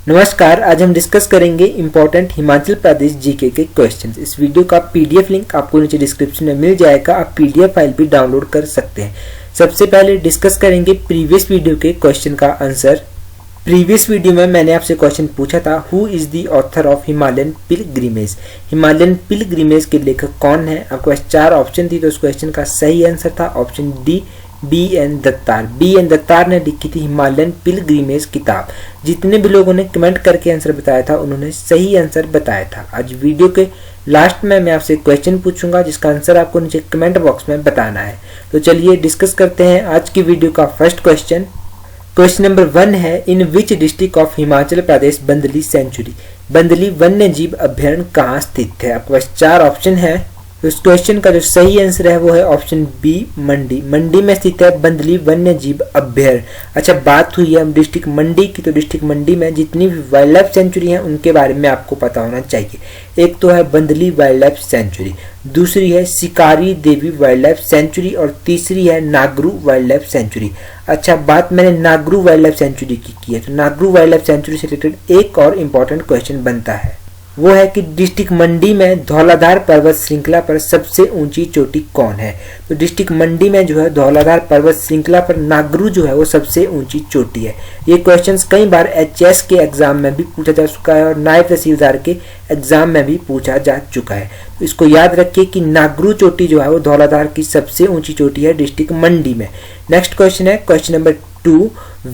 नमस्कार, आज हम डिस्कस करेंगे इंपॉर्टेंट हिमाचल प्रदेश जीके के क्वेश्चंस। इस वीडियो का पीडीएफ लिंक आपको नीचे डिस्क्रिप्शन में मिल जाएगा। आप पीडीएफ फाइल भी डाउनलोड कर सकते हैं। सबसे पहले डिस्कस करेंगे प्रीवियस वीडियो के क्वेश्चन का आंसर। प्रीवियस वीडियो में मैंने आपसे क्वेश्चन पूछा था, who is the author of Himalayan pilgrimage. Himalayan pilgrimage के लेखक कौन है। आपके पास 4 ऑप्शन थी, तो उस क्वेश्चन का सही आंसर था ऑप्शन डी, बी.एन. दत्तार। बी.एन. दत्तार ने लिखी थी हिमालयन पिलग्रिमेज किताब। जितने भी लोगों ने कमेंट करके आंसर बताया था उन्होंने सही आंसर बताया था। आज वीडियो के लास्ट में मैं आपसे क्वेश्चन पूछूंगा जिसका आंसर आपको नीचे कमेंट बॉक्स में बताना है। तो चलिए डिस्कस करते हैं आज की वीडियो का फर्स्ट क्वेश्चन। क्वेश्चन नंबर 1 है, in which district of Himachal Pradesh Bandli sanctuary. Bandli वन्य जीव अभ्यारण्य कहाँ स्थित है। आपके पास 4 ऑप्शन है। तो इस क्वेश्चन का जो सही आंसर है वो है ऑप्शन बी, मंडी। मंडी में स्थित है बंदली वन्य जीव अभ्यारण्य। अच्छा, बात हुई है हम डिस्ट्रिक्ट मंडी की, तो डिस्ट्रिक्ट मंडी में जितनी भी वाइल्ड लाइफ सेंचुरी है उनके बारे में आपको पता होना चाहिए। एक तो है बंदली वाइल्ड लाइफ सेंचुरी, दूसरी है शिकारी देवी वाइल्ड लाइफ सेंचुरी और तीसरी है नागरू वाइल्ड लाइफ सेंचुरी। अच्छा, बात मैंने नागरू वाइल्ड लाइफ सेंचुरी की है, तो नागरू वाइल्ड लाइफ सेंचुरी से रिलेटेड एक और इम्पोर्टेंट क्वेश्चन बनता है, वो है कि डिस्ट्रिक्ट मंडी में धौलाधार पर्वत श्रृंखला पर सबसे ऊंची चोटी कौन है। तो डिस्ट्रिक्ट मंडी में जो है धौलाधार पर्वत श्रृंखला पर नागरू जो है वो सबसे ऊंची चोटी है। ये क्वेश्चंस कई बार एचएस के एग्जाम में भी पूछा जा चुका है और नायब तहसीलदार के एग्जाम में भी पूछा जा चुका है। तो इसको याद रखिए कि नागरू चोटी जो है वो धौलाधार की सबसे ऊंची चोटी है डिस्ट्रिक्ट मंडी में। नेक्स्ट क्वेश्चन है question number 2,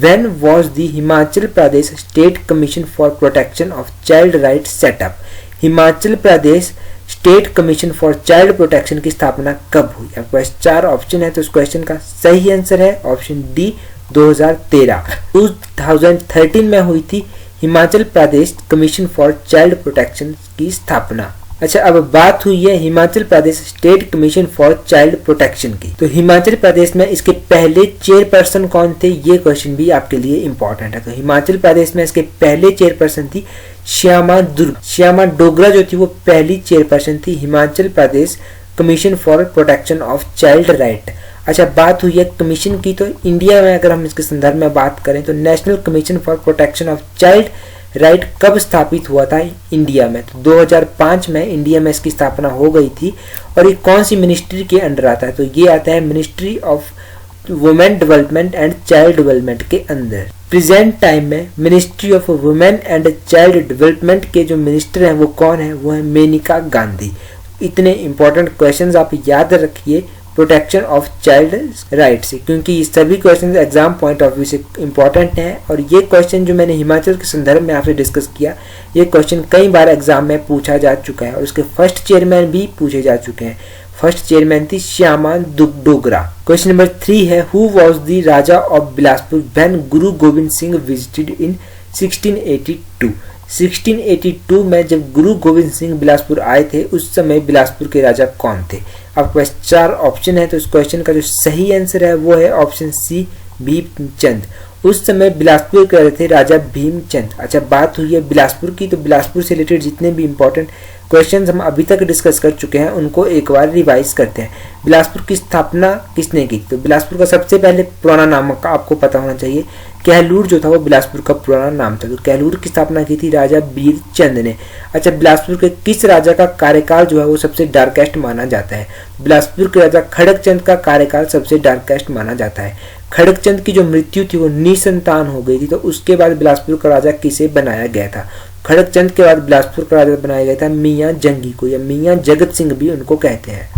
when was the Himachal Pradesh state commission for protection of child right setup. Himachal Pradesh state commission for child protection की स्थापना कब हुई। आपके पास 4 ऑप्शन है, तो इस क्वेश्चन का सही आंसर है ऑप्शन डी, 2013। 2013 में हुई थी Himachal Pradesh commission for child protection की स्थापना। अच्छा, अब बात हुई है Himachal Pradesh state commission for child protection की। तो हिमाचल प्रदेश में इसके पहले चेयरपर्सन कौन थे, ये क्वेश्चन भी आपके लिए इंपॉर्टेंट है। तो हिमाचल प्रदेश में इसके पहले चेयरपर्सन थी श्यामा दुर्ग। श्यामा डोगरा जो थी वो पहली चेयरपर्सन थी Himachal Pradesh commission for protection of child right. अच्छा, बात हुई है कमीशन की, तो इंडिया में अगर हम इसके संदर्भ में बात करें तो national commission for protection of child right कब स्थापित हुआ था इंडिया में। तो 2005 में इंडिया में इसकी स्थापना हो गई थी। और ये कौन सी मिनिस्ट्री के अंडर आता है, तो ये आता है ministry of women development and child development के अंदर। प्रेजेंट टाइम में ministry of women and child development के जो मिनिस्टर हैं वो कौन है, वो है मेनका गांधी। इतने इंपॉर्टेंट क्वेश्चंस आप याद रखिए प्रोटेक्शन ऑफ चाइल्ड राइट से, क्योंकि ये सभी question exam point of view से इंपॉर्टेंट हैं। और ये क्वेश्चन जो मैंने हिमाचल के संदर्भ में आपसे डिस्कस किया, ये क्वेश्चन कई बार एग्जाम में पूछा जा चुका है और उसके फर्स्ट चेयरमैन भी पूछे जा चुके हैं। फर्स्ट चेयरमैन थी श्यामा डोगरा। क्वेश्चन नंबर 3 है, who was the Raja of Bilaspur when Guru Govind Singh visited in 1682। 1682 में जब गुरु गोविंद सिंह बिलासपुर आए थे उस समय बिलासपुर के राजा कौन थे। आपके पास 4 ऑप्शन है, तो इस क्वेश्चन का जो सही आंसर है वो है ऑप्शन सी, भीमचंद। उस समय बिलासपुर के राजा थे राजा भीमचंद। अच्छा, बात हुई है बिलासपुर की, तो बिलासपुर से रिलेटेड जितने भी इंपॉर्टेंट क्वेश्चंस हम अभी तक डिस्कस कर चुके हैं उनको एक बार रिवाइज करते हैं। बिलासपुर की स्थापना किसने की, तो बिलासपुर का सबसे पहले पुराना नाम का आपको पता होना चाहिए। कहलूर जो था वो बिलासपुर का पुराना नाम था, तो कहलूर की स्थापना की थी राजा बीरचंद ने। अच्छा, बिलासपुर के किस राजा का कार्यकाल जो है वो सबसे डार्केस्ट माना जाता है। बिलासपुर के राजा खड़गचंद का कार्यकाल सबसे डार्केस्ट माना जाता है। खड़गचंद की जो मृत्यु थी वो निसंतान हो गई थी, तो उसके बाद बिलासपुर का राजा किसे बनाया गया था। खड़गचंद के बाद बिलासपुर का राजा बनाया गया था मियाँ जंगी को, या मियाँ जगत सिंह भी उनको कहते हैं।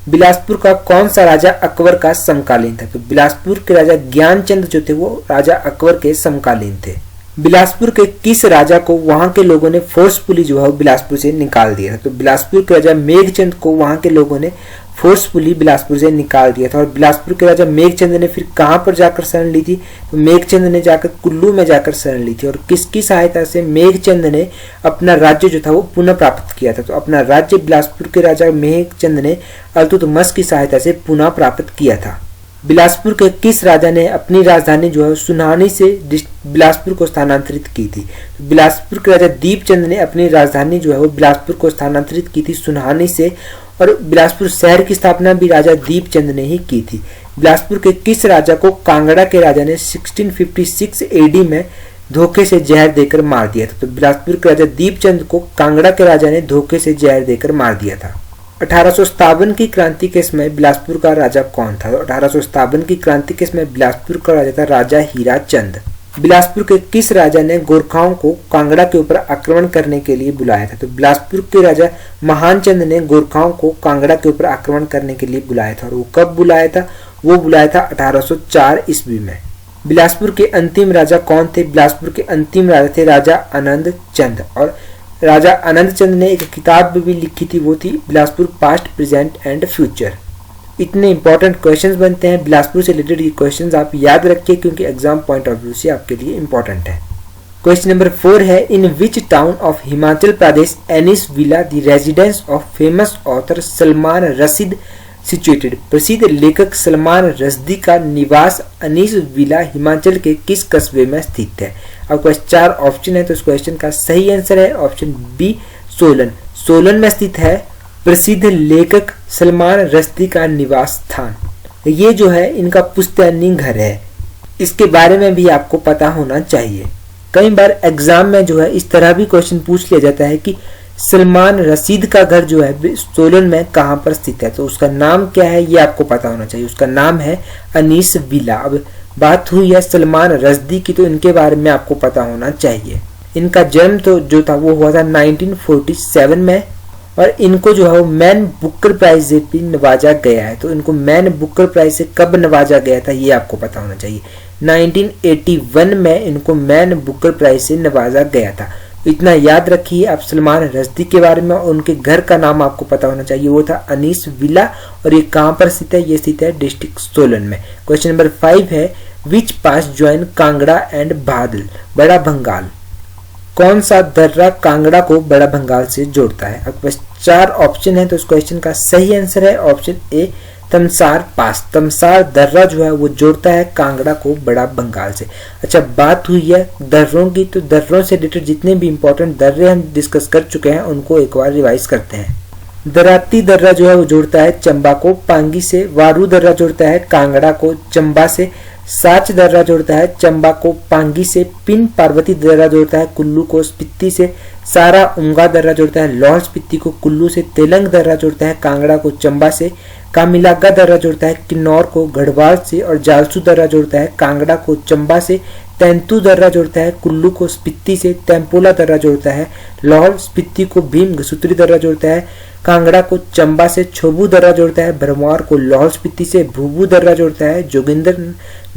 बिलासपुर का कौन सा राजा अकबर का समकालीन था, तो बिलासपुर के राजा ज्ञानचंद जो थे वो राजा अकबर के समकालीन थे। बिलासपुर के किस राजा को वहां के लोगों ने फोर्सफुली जो है बिलासपुर से निकाल दिया था, तो बिलासपुर के राजा मेघचंद को वहां के लोगों ने फोर्सफुली बिलासपुर से निकाल दिया था। और बिलासपुर के राजा मेघचंद ने फिर कहां पर जाकर शरण ली थी, तो मेघचंद ने जाकर कुल्लू में जाकर शरण ली थी। और किसकी सहायता से मेघचंद ने अपना राज्य जो था वो पुनः प्राप्त किया था, तो अपना राज्य बिलासपुर के राजा मेघचंद ने अल्तुतमिश की सहायता से पुनः प्राप्त किया था। बिलासपुर के किस राजा ने अपनी राजधानी जो है सुनानी से बिलासपुर को स्थानांतरित की थी, तो बिलासपुर के राजा दीपचंद ने अपनी राजधानी जो है वो बिलासपुर को स्थानांतरित की थी सुनानी से। और बिलासपुर शहर की स्थापना भी राजा दीपचंद ने ही की थी। बिलासपुर के किस राजा को कांगड़ा के राजा ने 1656 एडी में धोखे से जहर देकर मार दिया था। तो बिलासपुर के राजा दीपचंद को कांगड़ा के राजा ने धोखे से जहर देकर मार दिया था। 1857 की क्रांति के समय बिलासपुर का राजा कौन था? 1857 की क्रांति के समय बिलासपुर का राजा था राजा हीरा चंद। बिलासपुर के किस राजा ने गोरखाओं को कांगड़ा के ऊपर आक्रमण करने के लिए बुलाया था? तो बिलासपुर के राजा महान चंद ने गोरखाओं को कांगड़ा के ऊपर आक्रमण करने के लिए बुलाया था। और वो कब बुलाया था? वो बुलाया था 1804 ईस्वी में। बिलासपुर के अंतिम राजा कौन थे? बिलासपुर के अंतिम राजा थे राजा आनंद चंद। और राजा आनंद चंद ने एक किताब भी लिखी थी, वो थी Bilaspur past, present and future. इतने इंपॉर्टेंट क्वेश्चंस बनते हैं बिलासपुर से रिलेटेड। ये क्वेश्चंस आप याद रखिए क्योंकि एग्जाम पॉइंट ऑफ व्यू से आपके लिए इंपॉर्टेंट है। क्वेश्चन नंबर 4 है, in which town of Himachal Pradesh Anis Villa the residence of famous author Salman Rushdie situated? प्रसिद्ध लेखक सलमान रश्दी का निवास अनीस विला हिमाचल के किस कस्बे में स्थित है? आपके पास 4 ऑप्शन है, तो इस क्वेश्चन का सही आंसर है ऑप्शन बी, सोलन। सोलन में स्थित है प्रसिद्ध लेखक सलमान रश्दी का निवास स्थान। ये जो है इनका पुश्तैनी घर है, इसके बारे में भी आपको पता होना चाहिए। कई बार एग्जाम में जो है इस तरह भी क्वेश्चन पूछ लिया जाता है कि सलमान रशीद का घर जो है सोलन में कहाँ पर स्थित है, तो उसका नाम क्या है ये आपको पता होना चाहिए। उसका नाम है अनीस विला। अब बात हुई है सलमान रश्दी की, तो इनके बारे में आपको पता होना चाहिए। इनका जन्म तो जो था वो हुआ था 1947 में, और इनको जो है वो मैन बुकर प्राइज से भी नवाजा गया है। तो इनको मैन बुकर प्राइज से कब नवाजा गया था ये आपको पता होना चाहिए। 1981 में इनको मैन बुकर प्राइज से नवाजा गया था। इतना याद रखिए आप सलमान रश्दी के बारे में। उनके घर का नाम आपको पता होना चाहिए, वो था अनीस विला। और ये कहाँ पर स्थित है? ये स्थित है डिस्ट्रिक्ट सोलन में। क्वेश्चन नंबर 5 है, विच पास ज्वाइन कांगड़ा एंड बादल बड़ा बंगाल? कौन सा दर्रा कांगड़ा को बड़ा बंगाल से जोड़ता है? आपके पास 4 ऑप्शन है, तो इस क्वेश्चन का सही आंसर है ऑप्शन ए, तमसार पास। तमसार दर्रा जो है वो जोड़ता है कांगड़ा को बड़ा बंगाल से। अच्छा, बात हुई है दर्रों की, तो दर्रों से रिलेटेड जितने भी इंपॉर्टेंट दर्रे हम डिस्कस कर चुके हैं उनको एक बार रिवाइज करते हैं। दराती दर्रा जो है वो जोड़ता है चंबा को पांगी से। वारू दर्रा जोड़ता है कांगड़ा को चंबा से। साच दर्रा जोड़ता है चंबा को पांगी से। पिन पार्वती दर्रा जोड़ता है कुल्लू को स्पीति से। सारा उंगा दर्रा जोड़ता है लाहौल स्पीति को कुल्लू से। तेलंग दर्रा जोड़ता है कांगड़ा को चंबा से। कामिलागा दर्रा जोड़ता है किन्नौर को गढ़वाल से। और जालसू दर्रा जोड़ता है कांगड़ा को चंबा से। तेंतु दर्रा जोड़ता है कुल्लू को स्पीति से। तेम्पोला दर्रा जोड़ता है लाहौल स्पीति को। भीम घसुतरी दर्रा जोड़ता है कांगड़ा को चंबा से। छोबू दर्रा जोड़ता है भरमौर को लाहौल स्पीति से। भूबू दर्रा जोड़ता है जोगिंदर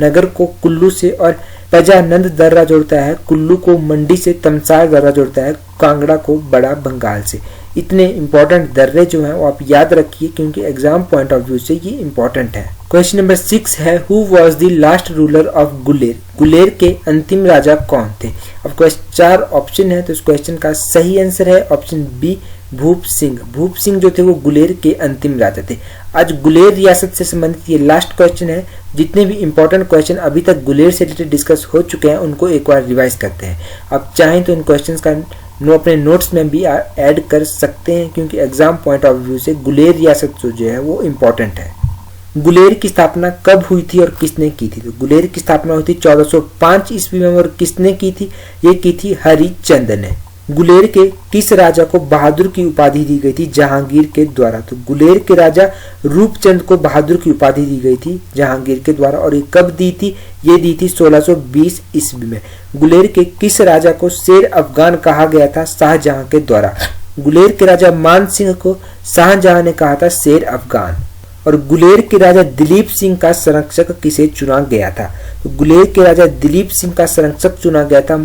नगर को कुल्लू से। और पजानंद दर्रा जोड़ता है कुल्लू को मंडी से। तमसार दर्रा जोड़ता है कांगड़ा को बड़ा बंगाल से। इतने इंपॉर्टेंट दर्रे जो हैं वो आप याद रखिए क्योंकि एग्जाम पॉइंट ऑफ व्यू से ये इंपॉर्टेंट है। क्वेश्चन नंबर 6 है, who was the last ruler of Guler? Guler के अंतिम राजा कौन थे? आपके पास 4 ऑप्शन है, तो इस क्वेश्चन का सही आंसर है ऑप्शन बी, भूप सिंह। भूप सिंह जो थे वो गुलेर के अंतिम राजा थे। आज गुलेर रियासत से संबंधित ये लास्ट क्वेश्चन है। जितने भी इंपॉर्टेंट क्वेश्चन अभी तक गुलेर से रिलेटेड डिस्कस हो चुके हैं उनको एक बार रिवाइज करते हैं। आप चाहें तो इन क्वेश्चंस का अपने नोट्स में भी ऐड कर सकते हैं क्योंकि एग्जाम पॉइंट ऑफ व्यू से गुलेर रियासत जो है वो इम्पोर्टेंट है। गुलेर की स्थापना कब हुई थी और किसने की थी? तो गुलेर की स्थापना हुई थी 1405 ईस्वी में। और किसने की थी? ये की थी हरिचंद ने। गुलेर के किस राजा को बहादुर की उपाधि दी गई थी? जहांगीर के द्वारा। तो गुलेर के राजा रूपचंद को बहादुर की उपाधि दी गई थी जहांगीर के द्वारा। और ये कब दी थी? ये दी थी 1620 ईस्वी में। गुलेर के किस राजा को शेर अफगान कहा गया था? शाहजहां के द्वारा। गुलेर के राजा मान सिंह को शाहजहां ने कहा था शेर अफगान। और गुलेर के राजा दिलीप सिंह का संरक्षक किसे चुना गया था? तो गुलेर के राजा दिलीप सिंह का संरक्षक चुना गया था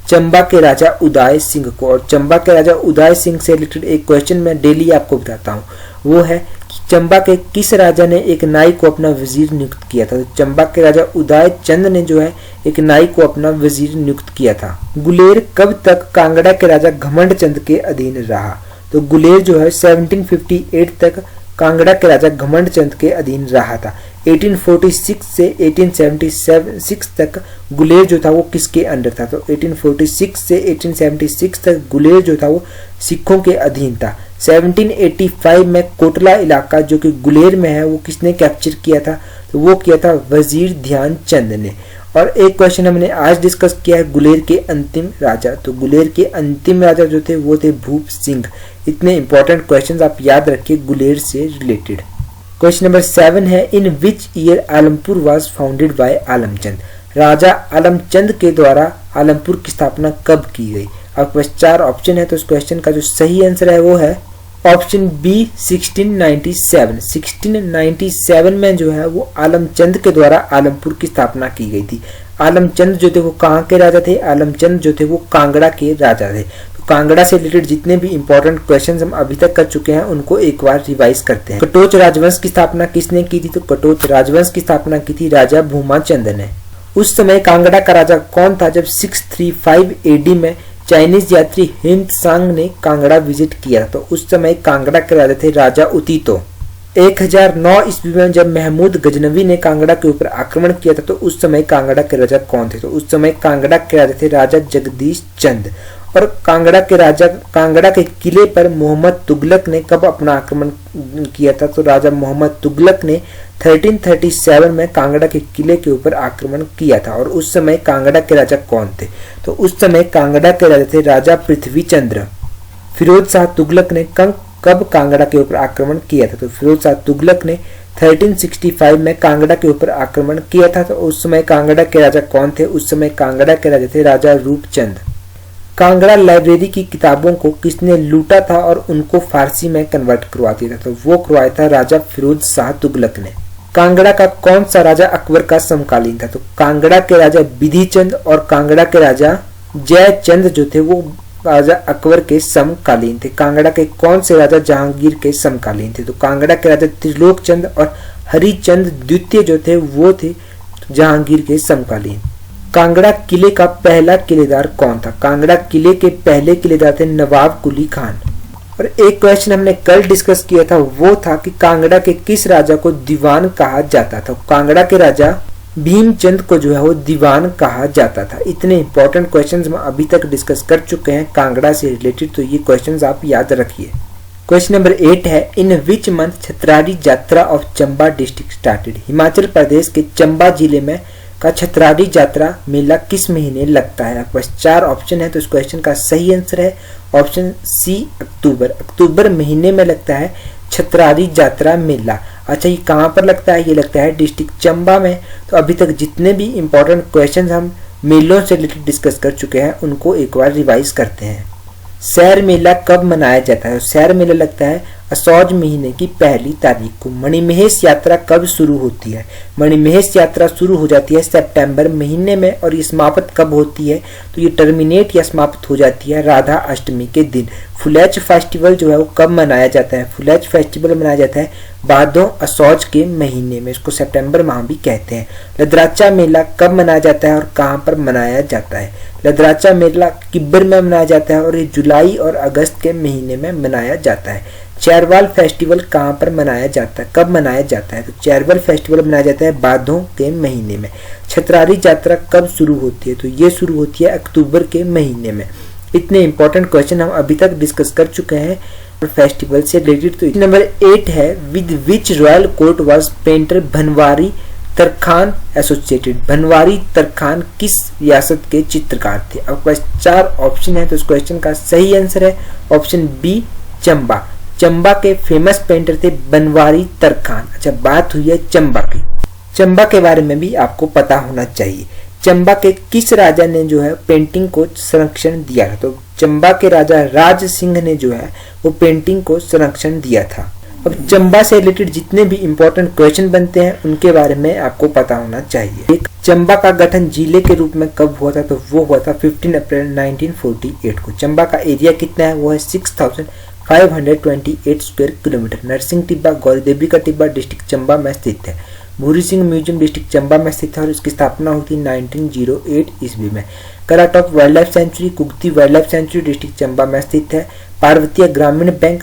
चंबा के राजा उदय सिंह को। और चंबा के राजा उदय सिंह से रिलेटेड एक क्वेश्चन मैं डेली आपको बताता हूँ, वो है कि चंबा के किस राजा ने एक नाई को अपना वजीर नियुक्त किया था? तो चंबा के राजा उदय चंद ने जो है एक नाई को अपना वजीर नियुक्त किया था। गुलेर कब तक कांगड़ा के राजा घमंड चंद के अधीन रहा? तो गुलेर जो है 1758 तक कांगड़ा के राजा घमंड चंद के अधीन रहा था। 1846 से 1876 तक गुलेर जो था वो किसके अंडर था? तो 1846 से 1876 तक गुलेर जो था वो सिखों के अधीन था। 1785 में कोटला इलाका जो कि गुलेर में है वो किसने कैप्चर किया था? तो वो किया था वजीर ध्यान चंद ने। और एक क्वेश्चन हमने आज डिस्कस किया है गुलेर के अंतिम राजा। तो गुलेर के अंतिम राजा जो थे वो थे भूप सिंह। इतने इंपॉर्टेंट क्वेश्चंस आप याद रखिए गुलेर से रिलेटेड। क्वेश्चन नंबर 7 है, in which year Alampur was founded by Alamchand. Raja Alamchand के द्वारा आलमपुर की स्थापना कब की गई। आपके पास 4 ऑप्शन है, तो इस क्वेश्चन का जो सही आंसर है वो है ऑप्शन बी 1697। 1697 में जो है वो आलमचंद के द्वारा आलमपुर की स्थापना की गई थी। आलमचंद जो थे वो कहाँ के राजा थे, आलमचंद जो थे वो कांगड़ा के राजा थे। तो कांगड़ा से रिलेटेड जितने भी इंपॉर्टेंट क्वेश्चंस हम अभी तक कर चुके हैं उनको एक बार रिवाइज करते हैं। कटोच राजवंश की स्थापना किसने की थी, तो कटोच राजवंश की स्थापना की थी राजा भूमाचंद ने। उस समय कांगड़ा का राजा कौन था जब 635 AD में चाइनीज यात्री हिंद सांग ने कांगड़ा विजिट किया। तो उस समय कांगड़ा के राजा थे राजा उतीतो। 1009 ईस्वी में जब महमूद गजनवी ने कांगड़ा के ऊपर आक्रमण किया था तो उस समय कांगड़ा के राजा कौन थे, तो उस समय कांगड़ा के राजा थे राजा जगदीश चंद। और कांगड़ा के किले पर मोहम्मद तुगलक ने कब अपना आक्रमण किया था, तो राजा मोहम्मद तुगलक ने 1337 में कांगड़ा के किले के ऊपर आक्रमण किया था। और उस समय कांगड़ा के राजा कौन थे, तो उस समय कांगड़ा के राजा थे राजा पृथ्वी चंद्र। फिरोज शाह तुगलक ने कब कांगड़ा के ऊपर आक्रमण किया था, तो फिरोज शाह तुगलक ने 1365 में कांगड़ा के ऊपर आक्रमण किया था। तो उस समय कांगड़ा के राजा कौन थे, उस समय कांगड़ा के राजा थे राजा रूपचंद। कांगड़ा लाइब्रेरी की किताबों को किसने लूटा था और उनको फारसी में कन्वर्ट करवा दिया था, तो वो करवाया था राजा फिरोज शाह तुगलक ने। कांगड़ा का कौन सा राजा अकबर का समकालीन था, तो कांगड़ा के राजा विधिचंद और कांगड़ा के राजा जयचंद जो थे वो राजा अकबर के समकालीन थे। कांगड़ा के कौन से राजा जहांगीर के समकालीन थे, तो कांगड़ा के राजा त्रिलोक चंद और हरिचंद द्वितीय जो थे वो थे जहांगीर के समकालीन। कांगड़ा किले का पहला किलेदार कौन था, कांगड़ा किले के पहले किलेदार थे नवाब कुली खान। और एक क्वेश्चन हमने कल डिस्कस किया था वो था कि कांगड़ा के किस राजा को दीवान कहा जाता था। कांगड़ा के राजा भीमचंद को जो है वो दीवान कहा जाता था। इतने इंपॉर्टेंट क्वेश्चंस हम अभी तक डिस्कस कर चुके हैं कांगड़ा से रिलेटेड, तो ये क्वेश्चंस आप याद रखिए। क्वेश्चन नंबर 8 है, in which month Chhatrari Yatra of Chamba district started. Himachal Pradesh के चंबा जिले में का छतरारी यात्रा मेला किस महीने लगता है। आपके पास 4 ऑप्शन है, तो इस क्वेश्चन का सही आंसर है ऑप्शन सी अक्टूबर। अक्टूबर महीने में लगता है छतरारी यात्रा मेला। अच्छा, ये कहाँ पर लगता है, ये लगता है डिस्ट्रिक्ट चंबा में। तो अभी तक जितने भी इंपॉर्टेंट क्वेश्चन हम मेलों से रिलेटेड डिस्कस कर चुके हैं उनको एक बार रिवाइज करते हैं। सैर मेला कब मनाया जाता है, सैर मेला लगता है असौज महीने की 1 तारीख को। मणिमहेश यात्रा कब शुरू होती है, मणिमहेश यात्रा शुरू हो जाती है सितंबर महीने में और ये समाप्त कब होती है, तो ये टर्मिनेट या समाप्त हो जाती है राधा अष्टमी के दिन। फुलेच फेस्टिवल जो है वो कब मनाया जाता है, फुलेच फेस्टिवल मनाया जाता है भादों असौज के महीने में, इसको सितंबर माह भी कहते हैं। लदराचा मेला कब मनाया जाता है और कहाँ पर मनाया जाता है, लदराचा मेला किब्बर में मनाया जाता है और ये जुलाई और अगस्त के महीने में मनाया जाता है। चैरवाल फेस्टिवल कहाँ पर मनाया जाता है, कब मनाया जाता है, तो चैरवाल फेस्टिवल मनाया जाता है भादों के महीने में। छतरारी यात्रा कब शुरू होती है, तो ये शुरू होती है अक्टूबर के महीने में। इतने इंपॉर्टेंट क्वेश्चन हम अभी तक डिस्कस कर चुके हैं फेस्टिवल से रिलेटेड। तो नंबर 8 है, with which royal court was painter Banwari Tarkhan associated. Banwari Tarkhan किस रियासत के चित्रकार थे। आपके पास 4 ऑप्शन है, तो इस क्वेश्चन का सही आंसर है ऑप्शन बी चंबा। चंबा के फेमस पेंटर थे बनवारी तरखान। अच्छा, बात हुई है चंबा की, चंबा के बारे में भी आपको पता होना चाहिए। चंबा के किस राजा ने जो है पेंटिंग को संरक्षण दिया था, तो चंबा के राजा राज सिंह ने जो है वो पेंटिंग को संरक्षण दिया था। अब चंबा से रिलेटेड जितने भी इंपॉर्टेंट क्वेश्चन बनते हैं उनके बारे में आपको पता होना चाहिए। एक, चंबा का गठन जिले के रूप में कब हुआ था, तो वो हुआ था 15 अप्रैल 1948 को। चंबा का एरिया कितना है, वो है 6528 स्क्वायर किलोमीटर। नरसिंह टिब्बा गौरीदेवी का टिब्बा डिस्ट्रिक्ट चंबा में स्थित है। भूरी सिंह म्यूजियम डिस्ट्रिक्ट चंबा में स्थित है और इसकी स्थापना हुई थी 1908 ईस्वी में। Kalatop wildlife sanctuary Kugti wildlife sanctuary district Chamba में स्थित है। पार्वतीय ग्रामीण बैंक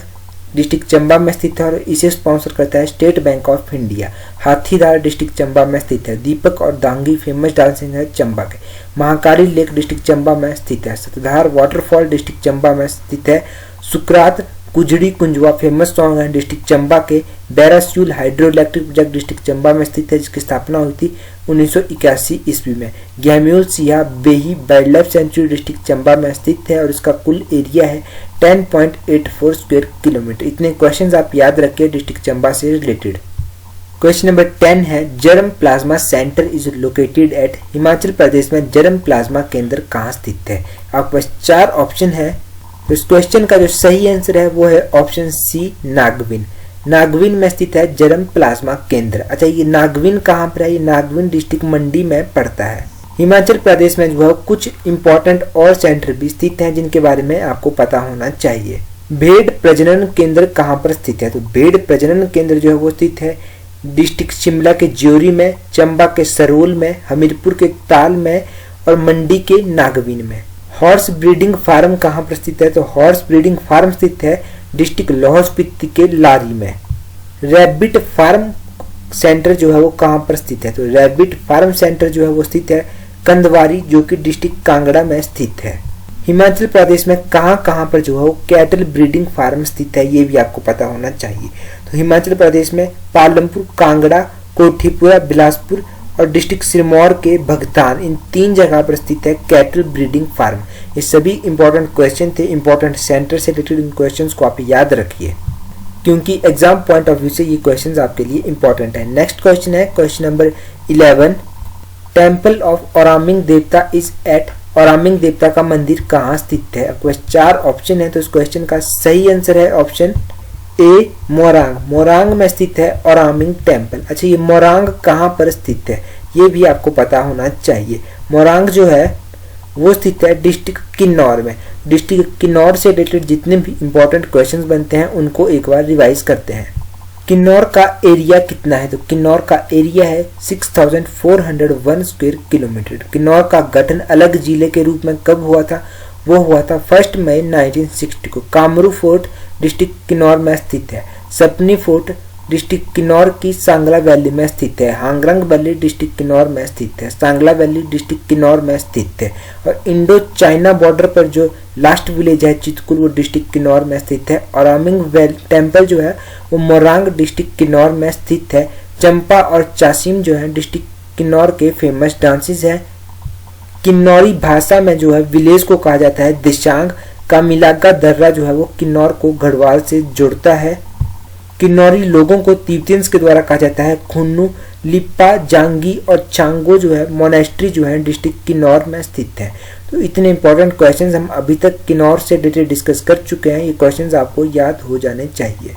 डिस्ट्रिक्ट चंबा में स्थित है और इसे स्पॉन्सर करता है State Bank of India. Hathidhar district Chamba में स्थित है। दीपक और दांगी फेमस डांसिंग है चंबा के। महाकाली लेक डिस्ट्रिक्ट चंबा में स्थित है। सतधार वाटरफॉल डिस्ट्रिक्ट चंबा में स्थित है। सुकरात कुजड़ी कुंजवा फेमस सॉन्ग है डिस्ट्रिक्ट चंबा के। Bairasiul hydroelectric project district Chamba में स्थित है, जिसकी स्थापना हुई थी 1981 ईस्वी में। गैम्यूल सिया बेही wild life sanctuary district Chamba में स्थित है और इसका कुल एरिया है 10.84 स्क्वायर किलोमीटर। इतने क्वेश्चन आप याद रखिए डिस्ट्रिक्ट चंबा से रिलेटेड। क्वेश्चन नंबर 10 है germ plasma centre is located at. Himachal Pradesh में जर्म प्लाज्मा केंद्र कहाँ स्थित है? आपके पास 4 ऑप्शन है। तो इस क्वेश्चन का जो सही आंसर है वो है ऑप्शन सी नागविन। नागविन में स्थित है जर्म प्लाज्मा केंद्र। अच्छा, ये नागविन कहाँ पर है? ये नागविन डिस्ट्रिक्ट मंडी में पड़ता है। हिमाचल प्रदेश में जो है कुछ इंपॉर्टेंट और सेंटर भी स्थित हैं जिनके बारे में आपको पता होना चाहिए। भेड़ प्रजनन केंद्र कहाँ पर स्थित है? तो भेड़ प्रजनन केंद्र जो है वो स्थित है डिस्ट्रिक्ट शिमला के ज्योरी में, चंबा के सरोल में, हमीरपुर के ताल में और मंडी के नागविन में। हॉर्स ब्रीडिंग फार्म कहाँ पर स्थित है? तो हॉर्स ब्रीडिंग फार्म स्थित है डिस्ट्रिक्ट लाहौल स्पीति के लारी में। रैबिट फार्म सेंटर जो है वो कहाँ पर स्थित है? तो रैबिट फार्म सेंटर जो है वो स्थित है कंदवारी, जो कि डिस्ट्रिक्ट कांगड़ा में स्थित है। हिमाचल प्रदेश में कहाँ कहाँ पर जो है वो कैटल ब्रीडिंग फार्म स्थित है, ये भी आपको पता होना चाहिए। तो हिमाचल प्रदेश में पालमपुर, कांगड़ा, कोठीपुरा, बिलासपुर और डिस्ट्रिक्ट सिरमौर के भगतान, इन 3 जगह पर स्थित है कैटल ब्रीडिंग फार्म। ये सभी इंपॉर्टेंट क्वेश्चन थे, इंपॉर्टेंट सेंटर से रिलेटेड। इन क्वेश्चन को आप याद रखिए क्योंकि एग्जाम पॉइंट ऑफ व्यू से ये क्वेश्चन आपके लिए इंपॉर्टेंट है। नेक्स्ट क्वेश्चन है क्वेश्चन नंबर 11। टेम्पल ऑफ औरामिंग देवता इज एट। औरामिंग देवता का मंदिर कहाँ स्थित है? आपके पास 4 ऑप्शन है। तो इस क्वेश्चन का सही आंसर है ऑप्शन ए मोरांग। मोरांग में स्थित है औरामिंग टेम्पल। अच्छा, ये मोरांग कहाँ पर स्थित है ये भी आपको पता होना चाहिए। मोरांग जो है वो स्थित है डिस्ट्रिक्ट किन्नौर में। डिस्ट्रिक्ट किन्नौर से रिलेटेड जितने भी इंपॉर्टेंट क्वेश्चंस बनते हैं उनको एक बार रिवाइज करते हैं। किन्नौर का एरिया कितना है? तो किन्नौर का एरिया है 6401 स्क्वायर किलोमीटर। किन्नौर का गठन अलग जिले के रूप में कब हुआ था? वो हुआ था 1 मई 1960 को। कामरू फोर्ट डिस्ट्रिक्ट किन्नौर में स्थित है। सपनी फोर्ट डिस्ट्रिक्ट किन्नौर की सांगला वैली में स्थित है। हांगरंग वैली डिस्ट्रिक्ट किन्नौर में स्थित है। सांगला वैली डिस्ट्रिक्ट किन्नौर में स्थित है। और इंडो चाइना बॉर्डर पर जो लास्ट विलेज है चितकुल, वो डिस्ट्रिक्ट किन्नौर में स्थित है। औरामिंग टेम्पल जो है वो मोरांग डिस्ट्रिक्ट किन्नौर में स्थित है। चंपा और चासिम जो है डिस्ट्रिक्ट किन्नौर के फेमस डांसेस हैं। किन्नौरी भाषा में जो है विलेज को कहा जाता है दिशांग। का मिलागा दर्रा जो है वो किन्नौर को गढ़वाल से जोड़ता है। किन्नौरी लोगों को तिब्बतियंस के द्वारा कहा जाता है खुन्नू। लिप्पा, जांगी और चांगो जो है मोनेस्ट्री जो है डिस्ट्रिक्ट किन्नौर में स्थित है। तो इतने इंपॉर्टेंट क्वेश्चंस हम अभी तक किन्नौर से रिलेटेड डिस्कस कर चुके हैं। ये क्वेश्चंस आपको याद हो जाने चाहिए।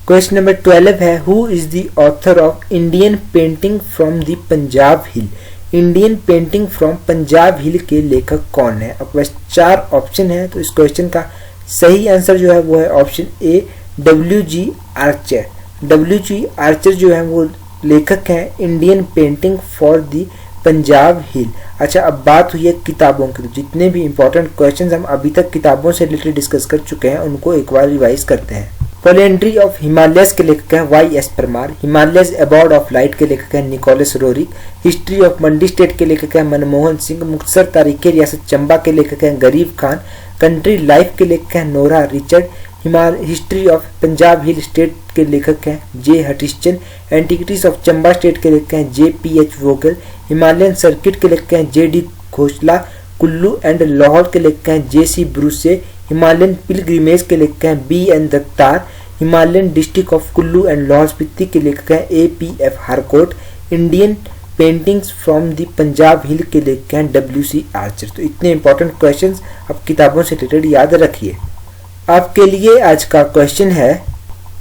क्वेश्चन नंबर 12 है who is the author of Indian painting from the Punjab hill. Indian painting from Punjab hill के लेखक कौन है? आपके पास 4 ऑप्शन है। तो इस क्वेश्चन का सही आंसर जो है वो है option A WG Archer. WG Archer जो है वो लेखक हैं Indian painting for the Punjab hill. अच्छा, अब बात हुई है किताबों की। तो जितने भी इंपॉर्टेंट क्वेश्चंस हम अभी तक किताबों से रिलेटेड डिस्कस कर चुके हैं उनको एक बार रिवाइज करते हैं। पोलेंट्री ऑफ हिमालयस के लेखक हैं YS Parmar. Himalayas abode of light के लेखक हैं Nicholas Roerich. History of Mandi state के लेखक हैं मनमोहन सिंह। मुक्तसर तारीखें रियासत चंबा के लेखक हैं गरीब खान। कंट्री लाइफ के लेखक हैं Nora Richard. History of Punjab hill state के लेखक हैं J Hutchison. Antiquities of Chamba state के लेखक हैं JPH वोगल। हिमालयन सर्किट के लेखक हैं JD घोषला। कुल्लू एंड लाहौर के लेखक हैं JC ब्रूसे। हिमालयन पिलग्रिमेज के लेखक हैं BN Datar. Himalayan district of Kullu and Lahaul Spiti के लेखक हैं APF Harcourt. Indian paintings from the Punjab hill के लेखक हैं WC आर्चर। तो इतने इंपॉर्टेंट क्वेश्चंस आप किताबों से रिलेटेड याद रखिए। आपके लिए आज का क्वेश्चन है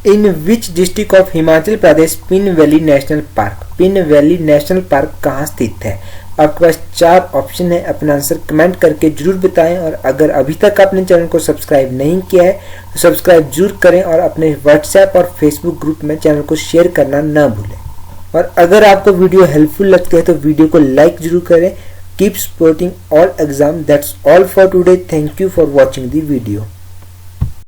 in which district of Himachal Pradesh Pin Valley National Park. Pin Valley National Park कहाँ स्थित है? आपके पास 4 ऑप्शन है। अपना आंसर कमेंट करके जरूर बताएं और अगर अभी तक आपने चैनल को सब्सक्राइब नहीं किया है तो सब्सक्राइब जरूर करें और अपने व्हाट्सएप और फेसबुक ग्रुप में चैनल को शेयर करना न भूलें। और अगर आपको वीडियो हेल्पफुल लगती है तो वीडियो को लाइक जरूर करें। Keep supporting all exam. That's all for today. Thank you for watching the video.